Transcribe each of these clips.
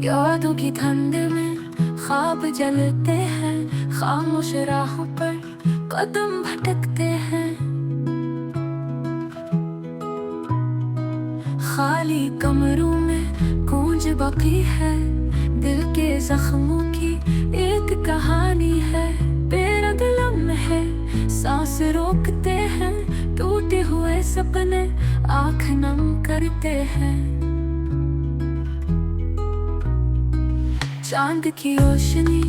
यादों की ठंड में ख्वाब जलते हैं, खामोश राहों पर कदम भटकते हैं। खाली कमरों में गूंज बाकी है, दिल के जख्मों की एक कहानी है। बेरंग लम्हे सांस रोकते हैं, टूटे हुए सपने आँख नम करते हैं। चांद की रोशनी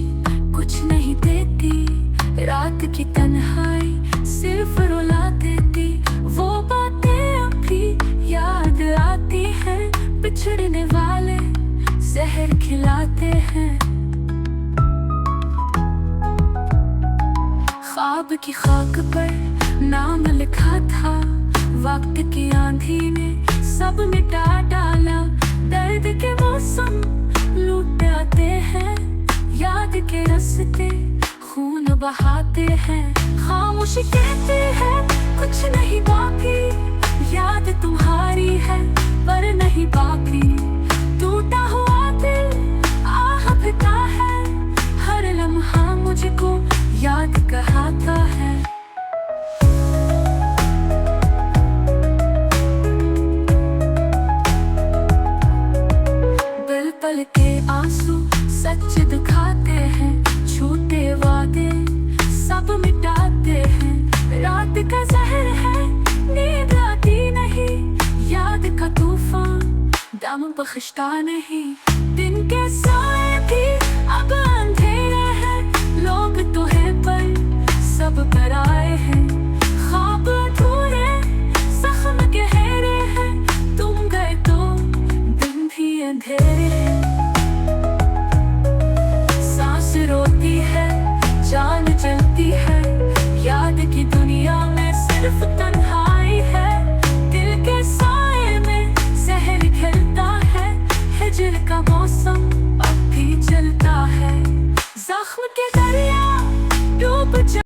कुछ नहीं देती, रात की तन्हाई सिर्फ रुला देती। वो बातें अब भी याद आती हैं, बिछड़ने वाले जहर खिलाते हैं। ख्वाब की खाक पर नाम लिखा था, वक्त की आंधी ने सब मिटा डाला। दर्द के मौसम लूट आते हैं, याद के रास्ते खून बहाते हैं। खामोशी कहते हैं कुछ नहीं बाकी, याद तुम्हारी है पर नहीं बाकी। टूटा हुआ दिल आह भरता है, हर लम्हा मुझको याद कराता है। पल पल के आंसू सच दिखाते हैं, झूठे वादे सब मिटाते हैं। रात का जहर है, नींद आती नहीं, याद का तूफान दम बख्शता नहीं। दिन के साए भी अब अंधेरे हैं, लोग तो है पर सब पराए हैं। ख्वाब अधूरे जख्म गहरे हैं, तुम गए तो दिन भी अंधेरे हैं।